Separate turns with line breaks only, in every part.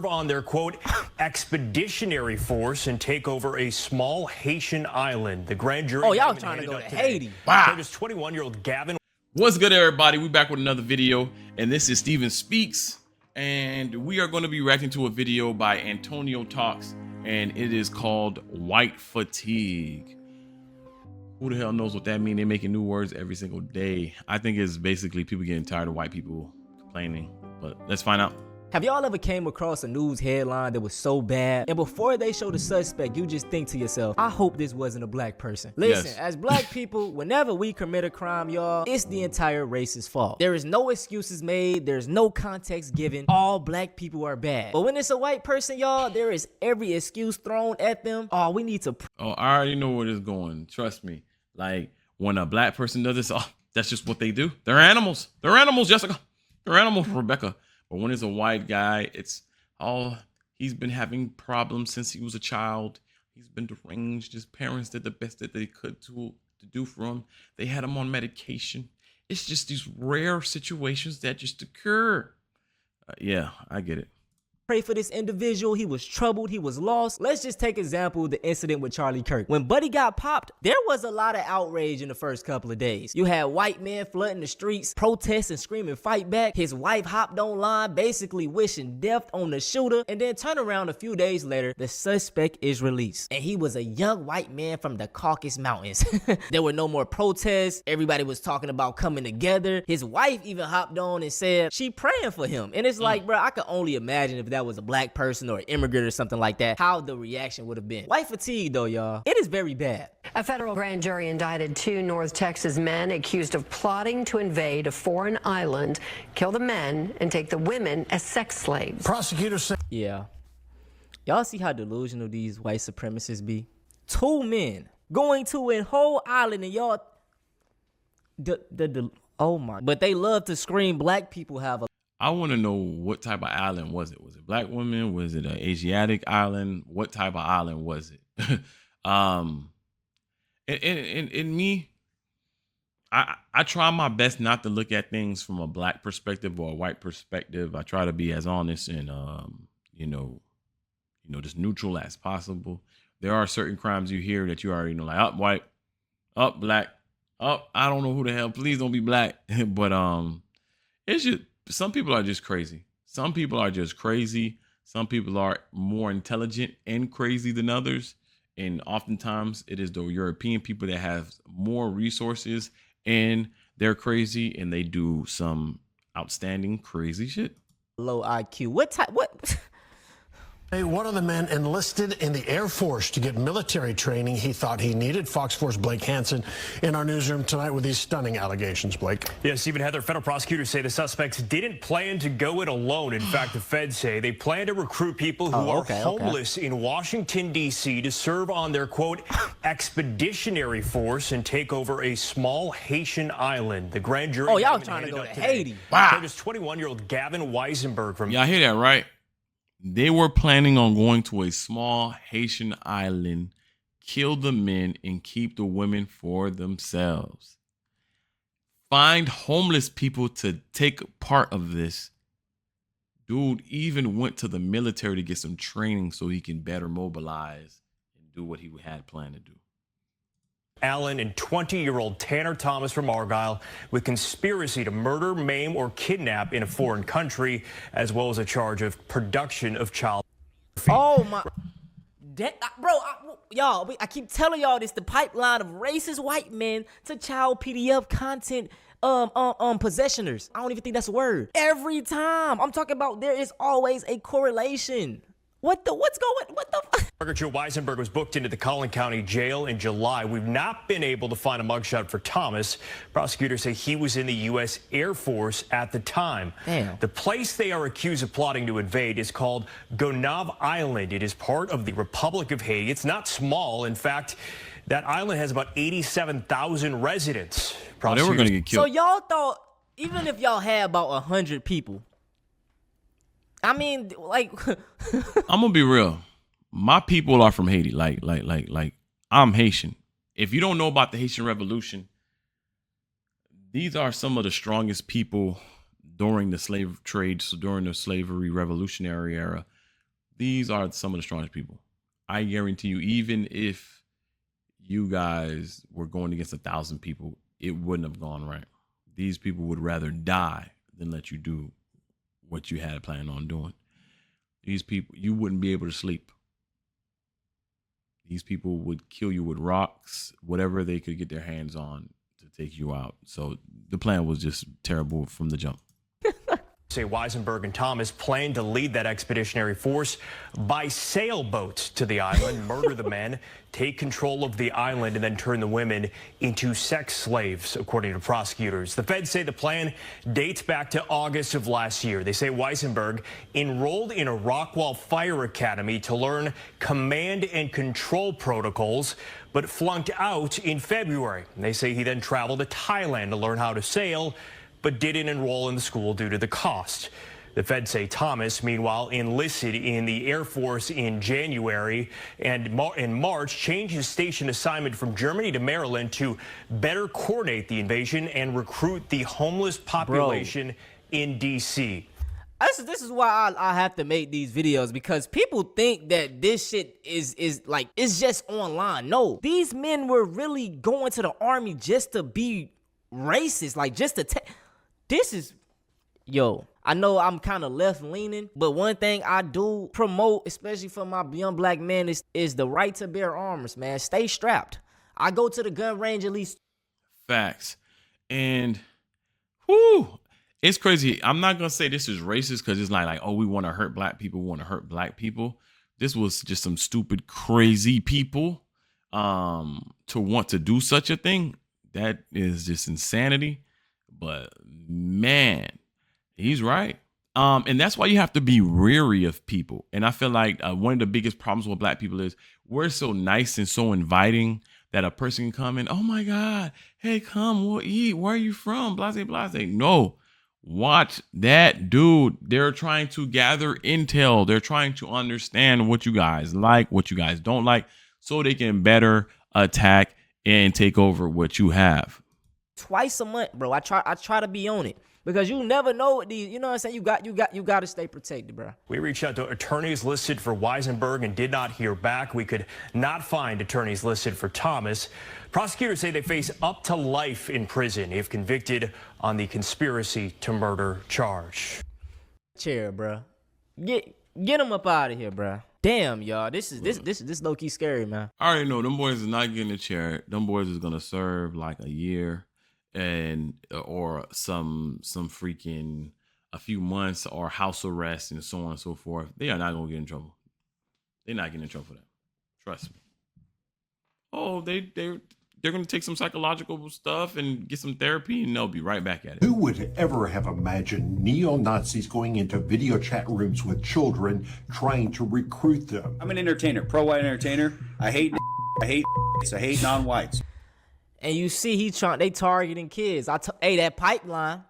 serve on their, quote, expeditionary force and take over a small Haitian island. The grand jury.
Oh, y'all trying to go to Haiti.
Wow. Charges 21-year-old Gavin.
What's good, everybody? We back with another video, and this is Steven Speaks, and we are going to be reacting to a video by Antonio Talks, and it is called White Fatigue. Who the hell knows what that means? They're making new words every single day. I think it's basically people getting tired of white people complaining, but let's find out.
Have y'all ever came across a news headline that was so bad, and before they show the suspect, you just think to yourself, I hope this wasn't a black person. Listen, yes. As black people, whenever we commit a crime, y'all, it's the entire race's fault. There is no excuses made. There's no context given. All black people are bad. But when it's a white person, y'all, there is every excuse thrown at them. Oh, we need to...
Oh, I already know where this is going. Trust me. Like, when a black person does this, oh, that's just what they do. They're animals. They're animals, Jessica. They're animals, Rebecca. But when it's a white guy, it's he's been having problems since he was a child. He's been deranged. His parents did the best that they could to do for him. They had him on medication. It's just these rare situations that just occur. Yeah, I get it.
Pray for this individual. He was troubled. He was lost. Let's just take example of the incident with Charlie Kirk. When Buddy got popped, there was a lot of outrage in the first couple of days. You had white men flooding the streets, protesting, screaming, fight back. His wife hopped online, basically wishing death on the shooter. And then turn around a few days later, the suspect is released. And he was a young white man from the Caucasus Mountains. There were no more protests. Everybody was talking about coming together. His wife even hopped on and said she praying for him. And it's like, bro, I could only imagine if that was a black person or an immigrant or something like that, how the reaction would have been. White fatigue, though, y'all, it is very bad.
A federal grand jury indicted 2 North Texas men accused of plotting to invade a foreign island, kill the men, and take the women as sex slaves.
Prosecutors say, yeah. Y'all see how delusional these white supremacists be? 2 men going to a whole island and y'all... oh my... But they love to scream black people have a...
I want to know what type of island was it? Was it black women? Was it an Asiatic island? What type of island was it? In me, I try my best not to look at things from a black perspective or a white perspective. I try to be as honest and just neutral as possible. There are certain crimes you hear that you already know, like up white, up black, up I don't know who the hell. Please don't be black. But it's just. Some people are just crazy. Some people are just crazy. Some people are more intelligent and crazy than others. And oftentimes it is the European people that have more resources and they're crazy and they do some outstanding crazy shit.
Low IQ. What?
One of the men enlisted in the Air Force to get military training he thought he needed. Fox 4's Blake Hansen in our newsroom tonight with these stunning allegations, Blake.
Yes, Stephen Heather, federal prosecutors say the suspects didn't plan to go it alone. In fact, the feds say they plan to recruit people who are homeless in Washington, D.C. to serve on their, quote, expeditionary force and take over a small Haitian island. The grand jury...
Oh, y'all trying to go to Haiti.
Wow. Charges 21-year-old Gavin Weisenberg from...
Y'all hear that, right? They were planning on going to a small Haitian island, kill the men, and keep the women for themselves. Find homeless people to take part of this. Dude even went to the military to get some training so he can better mobilize and do what he had planned to do.
Allen and 20-year-old Tanner Thomas from Argyle with conspiracy to murder, maim, or kidnap in a foreign country, as well as a charge of production of child.
Oh my, bro, y'all, I keep telling y'all this, the pipeline of racist white men to child PDF content possessioners. I don't even think that's a word. Every time I'm talking about, there is always a correlation. What the
Joe Weisenberg was booked into the Collin County Jail in July. We've not been able to find a mugshot for Thomas. Prosecutors say he was in the U.S. Air Force at the time.
Damn.
The place they are accused of plotting to invade is called Gonave Island. It is part of the Republic of Haiti. It's not small. In fact, that island has about 87,000 residents.
Oh, they were going to get killed.
So y'all thought, even if y'all had about 100 people, I mean, like...
I'm going to be real. My people are from Haiti. Like, I'm Haitian. If you don't know about the Haitian Revolution, these are some of the strongest people during the slave trade, so during the slavery revolutionary era. These are some of the strongest people. I guarantee you, even if you guys were going against 1,000 people, it wouldn't have gone right. These people would rather die than let you do what you had planned on doing. These people, you wouldn't be able to sleep. These people would kill you with rocks, whatever they could get their hands on to take you out. So the plan was just terrible from the jump.
Say Weisenberg and Thomas planned to lead that expeditionary force by sailboat to the island, murder the men, take control of the island, and then turn the women into sex slaves, according to prosecutors. The feds say the plan dates back to August of last year. They say Weisenberg enrolled in a Rockwall Fire Academy to learn command and control protocols, but flunked out in February. And they say he then traveled to Thailand to learn how to sail, but didn't enroll in the school due to the cost. The feds say Thomas, meanwhile, enlisted in the Air Force in January and in March, changed his station assignment from Germany to Maryland to better coordinate the invasion and recruit the homeless population in D.C.
This is why I have to make these videos, because people think that this shit is like, it's just online. No, these men were really going to the army just to be racist, like just to this is, yo, I know I'm kind of left leaning, but one thing I do promote, especially for my young black men, is the right to bear arms, man. Stay strapped. I go to the gun range at least.
Facts. And whoo, it's crazy. I'm not gonna say this is racist because it's not like, oh, we want to hurt black people, want to hurt black people. This was just some stupid, crazy people to want to do such a thing. That is just insanity. But man, he's right. And that's why you have to be weary of people. And I feel like one of the biggest problems with black people is we're so nice and so inviting that a person can come in. Oh my God, hey, come, we'll eat. Where are you from? Blase, blase. No, watch that dude. They're trying to gather intel. They're trying to understand what you guys like, what you guys don't like, so they can better attack and take over what you have.
Twice a month, bro. I try to be on it, because you never know what these, you know what I'm saying? You got to stay protected, bro.
We reached out to attorneys listed for Weisenberg and did not hear back. We could not find attorneys listed for Thomas. Prosecutors say they face up to life in prison if convicted on the conspiracy to murder charge.
Chair, bro. Get him up out of here, bro. Damn, y'all. This low key scary, man.
I already know them boys is not getting a chair. Them boys is gonna serve like a year and or some freaking a few months or house arrest and so on and so forth. They are not gonna get in trouble. They're not getting in trouble for that. Trust me. Oh, they're gonna take some psychological stuff and get some therapy, and they'll be right back at it.
Who would ever have imagined neo-Nazis going into video chat rooms with children trying to recruit them?
I'm an entertainer, pro-white entertainer. I hate non-whites.
And you see they targeting kids. Hey, that pipeline.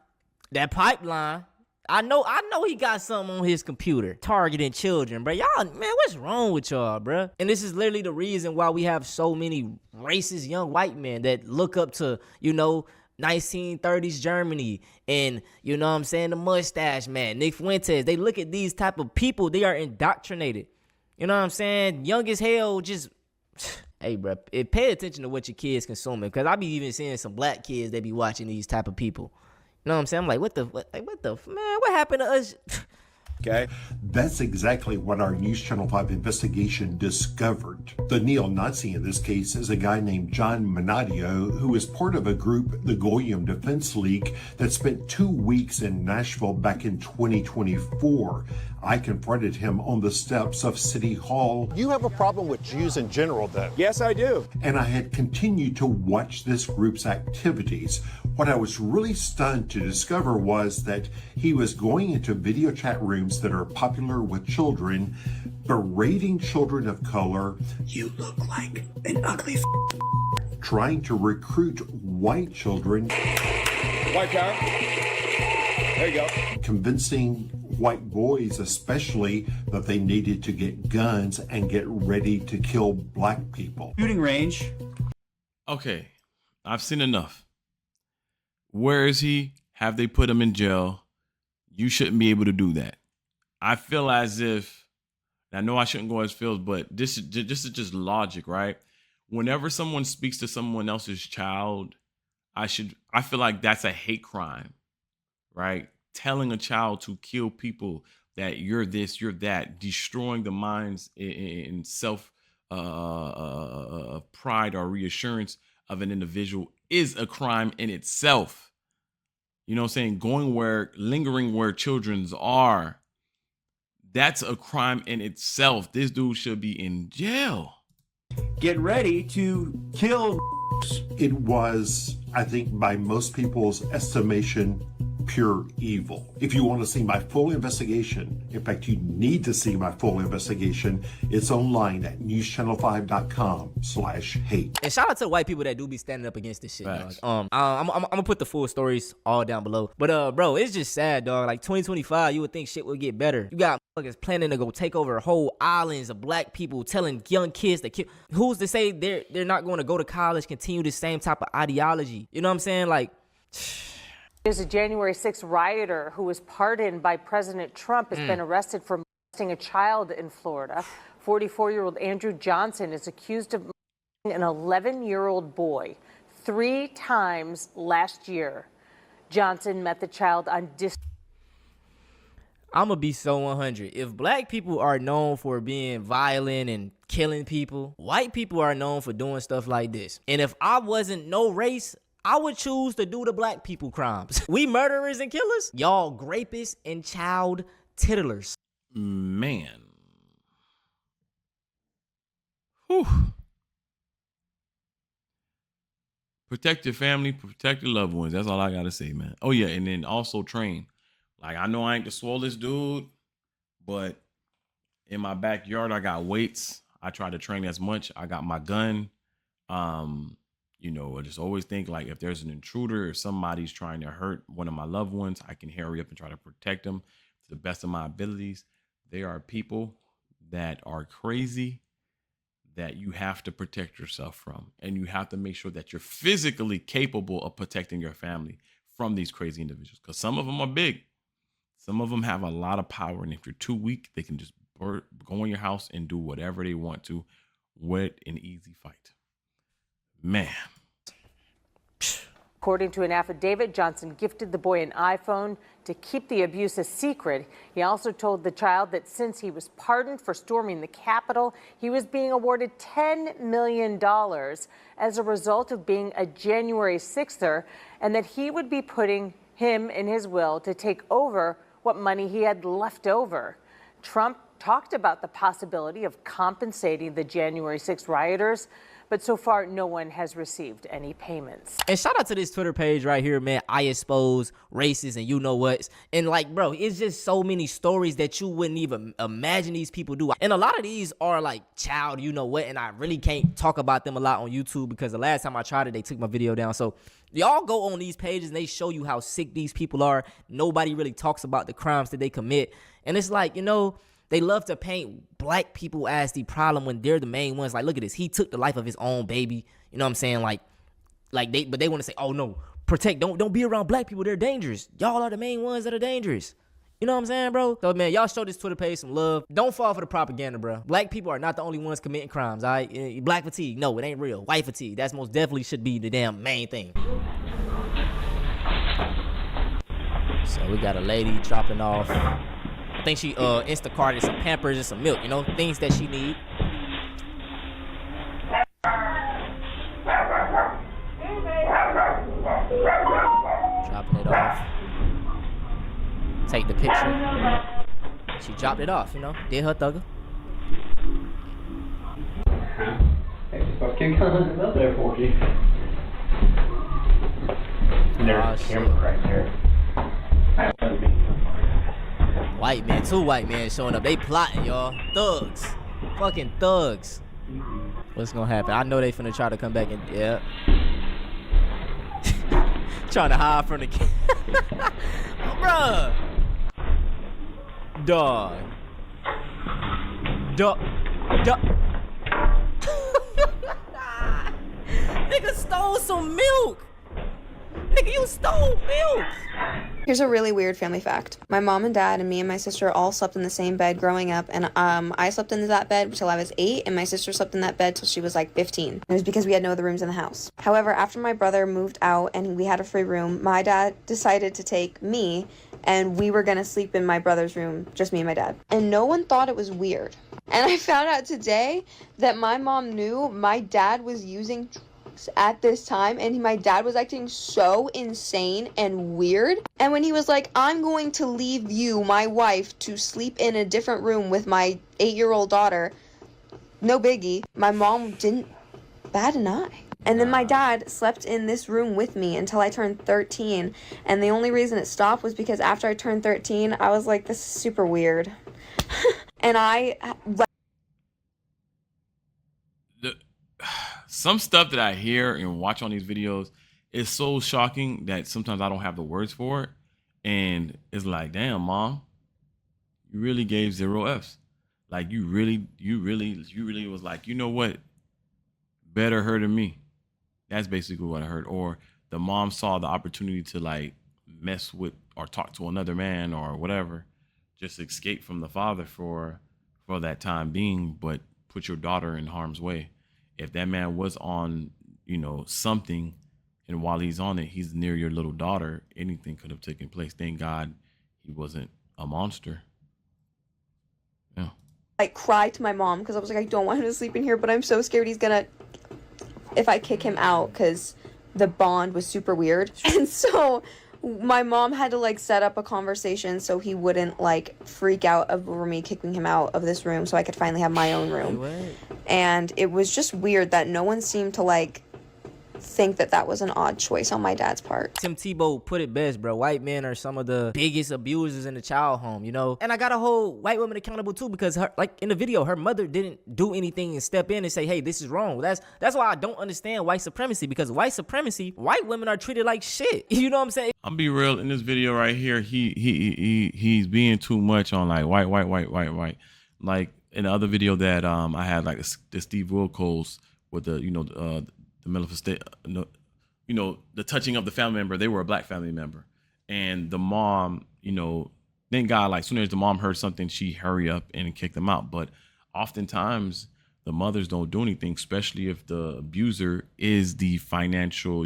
I know he got something on his computer targeting children, bro. Y'all, man, what's wrong with y'all, bro? And this is literally the reason why we have so many racist young white men that look up to, 1930s Germany and, you know what I'm saying, the mustache man, Nick Fuentes. They look at these type of people, they are indoctrinated. You know what I'm saying? Young as hell, just... Hey, bro, pay attention to what your kids consuming, because I be even seeing some black kids that be watching these type of people. You know what I'm saying? I'm like, what the man, what happened to us?
Okay. That's exactly what our News Channel 5 investigation discovered. The neo-Nazi in this case is a guy named John Minadio, who is part of a group, the Goyim Defense League, that spent 2 weeks in Nashville back in 2024. I confronted him on the steps of City Hall.
You have a problem with Jews in general, though.
Yes, I do.
And I had continued to watch this group's activities. What I was really stunned to discover was that he was going into video chat rooms that are popular with children, berating children of color. You look like an ugly trying to recruit white children.
White power. There you go.
Convincing white boys especially that they needed to get guns and get ready to kill black people.
Shooting range.
Okay, I've seen enough. Where is he? Have they put him in jail? You shouldn't be able to do that. I feel as if I know I shouldn't go as feels, but this is just logic, right? Whenever someone speaks to someone else's child, I feel like that's a hate crime, right? Telling a child to kill people, that you're this, you're that, destroying the minds in self pride or reassurance of an individual is a crime in itself. You know what I'm saying? Lingering where children's are, that's a crime in itself. This dude should be in jail.
Get ready to kill.
It was, I think, by most people's estimation, pure evil. If you want to see my full investigation, in fact, you need to see my full investigation, it's online at newschannel5.com/hate.
And shout out to the white people that do be standing up against this shit, dog. I'm gonna put the full stories all down below. But bro, it's just sad, dog. Like 2025, you would think shit would get better. You got motherfuckers planning to go take over whole islands of black people, telling young kids that who's to say they're not going to go to college, continue the same type of ideology? You know what I'm saying? Like.
There's a January 6th rioter who was pardoned by President Trump has been arrested for molesting a child in Florida. 44-year-old Andrew Johnson is accused of molesting an 11-year-old boy 3 times last year. Johnson met the child on
I'm gonna be so 100. If black people are known for being violent and killing people, white people are known for doing stuff like this. And if I wasn't no race, I would choose to do the black people crimes. We murderers and killers. Y'all rapists and child tittlers.
Man. Whew. Protect your family, protect your loved ones. That's all I gotta say, man. Oh yeah, and then also train. Like, I know I ain't the swollest dude, but in my backyard, I got weights. I try to train as much. I got my gun. You know, I just always think, like, if there's an intruder or somebody's trying to hurt one of my loved ones, I can hurry up and try to protect them to the best of my abilities. There are people that are crazy that you have to protect yourself from. And you have to make sure that you're physically capable of protecting your family from these crazy individuals. Because some of them are big. Some of them have a lot of power. And if you're too weak, they can just go in your house and do whatever they want to with an easy fight. Man.
According to an affidavit, Johnson gifted the boy an iPhone to keep the abuse a secret. He also told the child that since he was pardoned for storming the Capitol, he was being awarded $10 million as a result of being a January 6ther, and that he would be putting him in his will to take over what money he had left over. Trump talked about the possibility of compensating the January 6th rioters, but so far, no one has received any payments.
And shout out to this Twitter page right here, man. I expose racists and you know what. And like, bro, it's just so many stories that you wouldn't even imagine these people do. And a lot of these are like child, you know what. And I really can't talk about them a lot on YouTube because the last time I tried it, they took my video down. So y'all go on these pages and they show you how sick these people are. Nobody really talks about the crimes that they commit. And it's like, you know, they love to paint black people as the problem when they're the main ones. Like, look at this. He took the life of his own baby. You know what I'm saying? But they want to say, oh no, protect. Don't be around black people. They're dangerous. Y'all are the main ones that are dangerous. You know what I'm saying, bro? So, man, y'all show this Twitter page some love. Don't fall for the propaganda, bro. Black people are not the only ones committing crimes, all right? Black fatigue, no, it ain't real. White fatigue, that's most definitely should be the damn main thing. So we got a lady dropping off. I think she Instacarted some Pampers and some milk, you know, things that she need. Dropping it off. Take the picture. She dropped it off, you know, did her thugger.
There's up there for you. There's a camera right there.
White man, 2 white men showing up. They plotting, y'all. Thugs. Fucking thugs. What's gonna happen? I know they finna try to come back and, yeah. Trying to hide from the bruh. Dog. Nigga stole some milk. Nigga, you stole milk.
Here's a really weird family fact. My mom and dad and me and my sister all slept in the same bed growing up, and I slept in that bed until I was 8, and my sister slept in that bed till she was like 15. It was because we had no other rooms in the house. However, after my brother moved out and we had a free room, my dad decided to take me, and we were gonna sleep in my brother's room, just me and my dad. And no one thought it was weird. And I found out today that my mom knew my dad was using drugs at this time, and my dad was acting so insane and weird. And when he was like, I'm going to leave you, my wife, to sleep in a different room with my 8-year-old daughter, no biggie, my mom didn't bat an eye. And then my dad slept in this room with me until I turned 13. And the only reason it stopped was because after I turned 13, I was like, this is super weird. And
some stuff that I hear and watch on these videos is so shocking that sometimes I don't have the words for it. And it's like, damn, Mom, you really gave 0 Fs. Like you really was like, you know what? Better her than me. That's basically what I heard. Or the mom saw the opportunity to like mess with or talk to another man or whatever, just escape from the father for that time being, but put your daughter in harm's way. If that man was on, something, and while he's on it, he's near your little daughter, anything could have taken place. Thank God he wasn't a monster. Yeah.
I cried to my mom because I was like, I don't want him to sleep in here, but I'm so scared he's gonna, if I kick him out, because the bond was super weird. And so my mom had to like set up a conversation so he wouldn't like freak out over me kicking him out of this room so I could finally have my own room. And it was just weird that no one seemed to like think that was an odd choice on my dad's part.
Tim Tebow put it best, bro. White men are some of the biggest abusers in the child home, And I gotta hold white women accountable too, because her, like in the video, her mother didn't do anything and step in and say, hey, this is wrong. That's why I don't understand white supremacy, because white supremacy, white women are treated like shit. You know what I'm saying?
I'm be real, in this video right here, he's being too much on like white. Like in the other video that I had, like the Steve Wilkos with the the manifestation, the touching of the family member. They were a black family member, and the mom, thank God, like soon as the mom heard something, she hurry up and kicked them out. But oftentimes the mothers don't do anything, especially if the abuser is the financial,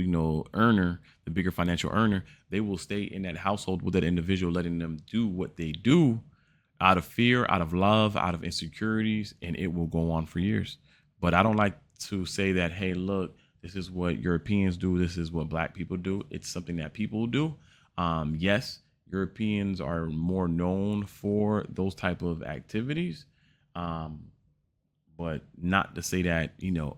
earner, the bigger financial earner. They will stay in that household with that individual, letting them do what they do out of fear, out of love, out of insecurities, and it will go on for years. But I don't like to say that, hey, look, this is what Europeans do, this is what black people do. It's something that people do. Yes, Europeans are more known for those type of activities, but not to say that,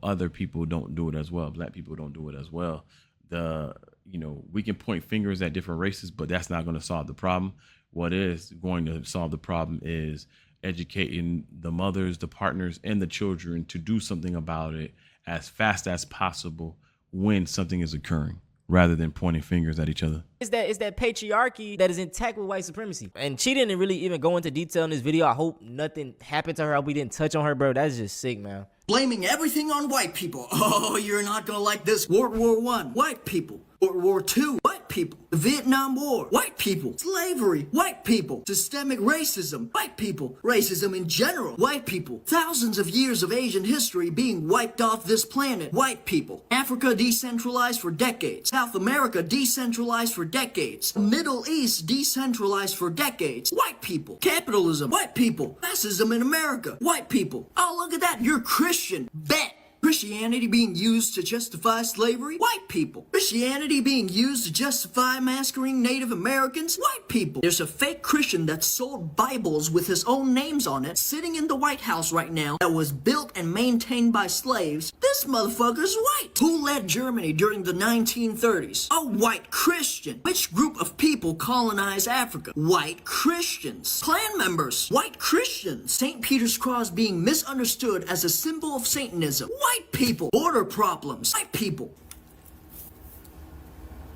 other people don't do it as well. Black people don't do it as well. We can point fingers at different races, but that's not going to solve the problem. What is going to solve the problem is educating the mothers, the partners, and the children to do something about it as fast as possible when something is occurring, rather than pointing fingers at each other.
It's that patriarchy that is intact with white supremacy. And she didn't really even go into detail in this video. I hope nothing happened to her. I hope we didn't touch on her, bro. That's just sick, man.
Blaming everything on white people. Oh, you're not gonna like this. World War I, white people. World War II, white people. The Vietnam War, white people. Slavery, white people. Systemic racism, white people. Racism in general, white people. Thousands of years of Asian history being wiped off this planet, white people. Africa decentralized for decades. South America decentralized for decades. The Middle East decentralized for decades. White people. Capitalism, white people. Fascism in America, white people. Oh, look at that, you're Christian. Bet. Christianity being used to justify slavery? White people. Christianity being used to justify massacring Native Americans? White people. There's a fake Christian that sold Bibles with his own names on it sitting in the White House right now that was built and maintained by slaves. This motherfucker's white. Who led Germany during the 1930s? A white Christian. Which group of people colonized Africa? White Christians. Klan members. White Christians. St. Peter's Cross being misunderstood as a symbol of Satanism. White people. Border problems. White people.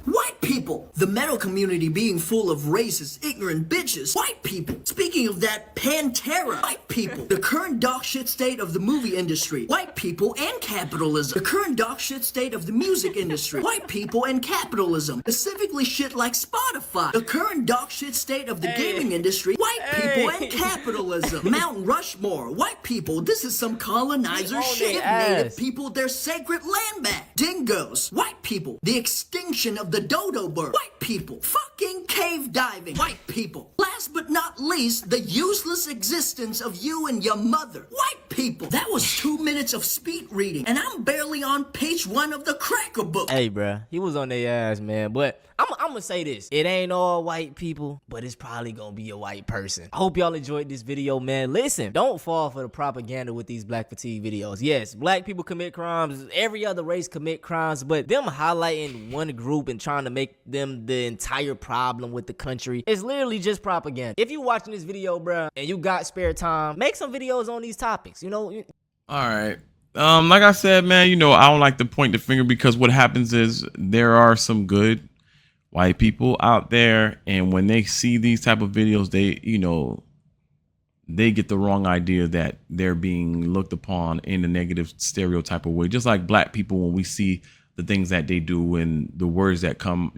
White people. The metal community being full of racist, ignorant bitches. White people. Speaking of that, Pantera. White people. The current dog shit state of the movie industry. White people and capitalism. The current dog shit state of the music industry. White people and capitalism. Specifically shit like Spotify. The current dog shit state of the gaming industry. White people and capitalism. Mount Rushmore. White people. This is some colonizer shit. Native people, their sacred land back. Dingoes. White people. The extinction of the dodo bird. White people. Fucking cave diving. White people. Last but not least, the useless existence of you and your mother. White people. That was 2 minutes of speed reading, and I'm barely on page 1 of the Cracker Book.
Hey, bruh, he was on their ass, man. But I'm gonna say this. It ain't all white people, but it's probably gonna be a white person. I hope y'all enjoyed this video, man. Listen, don't fall for the propaganda with these black fatigue videos. Yes, black people commit crimes. Every other race commit crimes, but them highlighting one group and trying to make them the entire problem with the country is literally just propaganda. If you watching this video, bruh, and you got spare time, make some videos on these topics, you know?
All right. Like I said, man, you know, I don't like to point the finger because what happens is there are some good white people out there, and when they see these type of videos, they, you know, they get the wrong idea that they're being looked upon in a negative stereotype of way. Just like black people, when we see the things that they do and the words that come,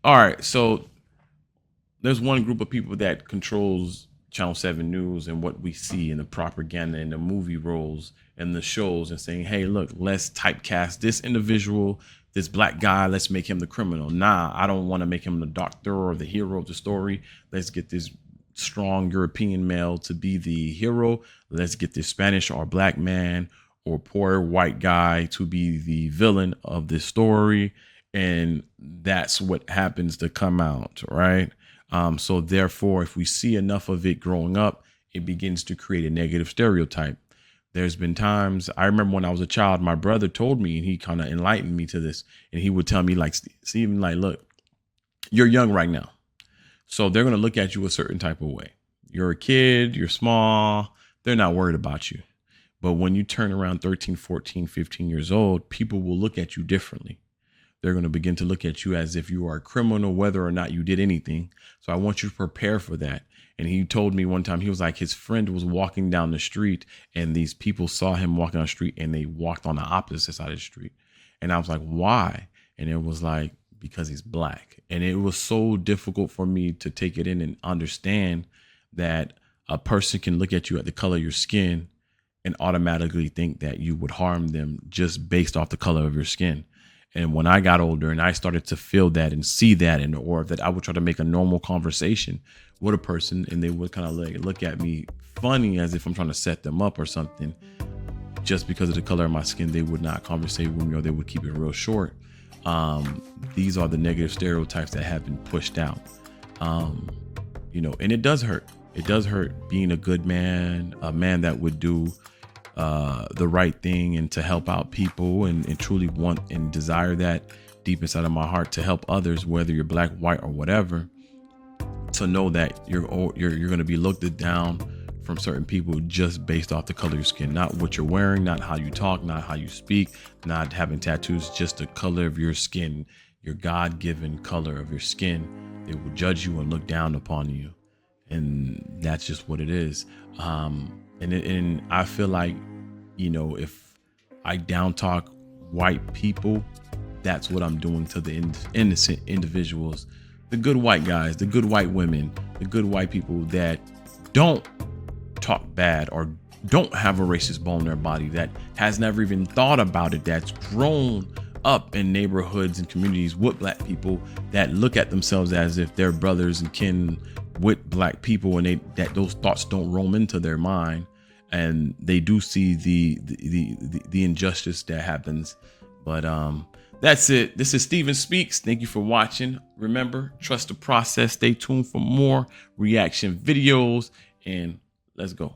all right. So there's one group of people that controls Channel 7 News and what we see in the propaganda and the movie roles and the shows and saying, hey, look, let's typecast this individual, this black guy, let's make him the criminal. Nah, I don't want to make him the doctor or the hero of the story. Let's get this strong European male to be the hero. Let's get this Spanish or black man or poor white guy to be the villain of this story. And that's what happens to come out, right? So therefore, if we see enough of it growing up, it begins to create a negative stereotype. There's been times, I remember when I was a child, my brother told me, and he kind of enlightened me to this, and he would tell me, like, Steven, like, look, you're young right now, so they're going to look at you a certain type of way. You're a kid, you're small, they're not worried about you. But when you turn around 13, 14, 15 years old, people will look at you differently. They're going to begin to look at you as if you are a criminal, whether or not you did anything. So I want you to prepare for that. And he told me one time, he was like, his friend was walking down the street and these people saw him walking down the street and they walked on the opposite side of the street. And I was like, why? And it was like, because he's black. And it was so difficult for me to take it in and understand that a person can look at you at the color of your skin and automatically think that you would harm them just based off the color of your skin. And when I got older and I started to feel that and see that, and or that I would try to make a normal conversation with a person and they would kind of like look at me funny as if I'm trying to set them up or something, just because of the color of my skin, they would not conversate with me or they would keep it real short. These are the negative stereotypes that have been pushed out. And it does hurt. It does hurt being a good man, a man that would do the right thing and to help out people and truly want and desire that deep inside of my heart to help others, whether you're black, white, or whatever, to know that you're going to be looked down from certain people just based off the color of your skin, not what you're wearing, not how you talk, not how you speak, not having tattoos, just the color of your skin, your God-given color of your skin. They will judge you and look down upon you. And that's just what it is. And I feel like, if I down talk white people, that's what I'm doing to the innocent individuals, the good white guys, the good white women, the good white people that don't talk bad or don't have a racist bone in their body, that has never even thought about it, that's grown up in neighborhoods and communities with black people that look at themselves as if they're brothers and kin with black people, and that those thoughts don't roam into their mind, and they do see the injustice that happens. But that's it. This is Steven Speaks. Thank you for watching. Remember, trust the process. Stay tuned for more reaction videos, and let's go.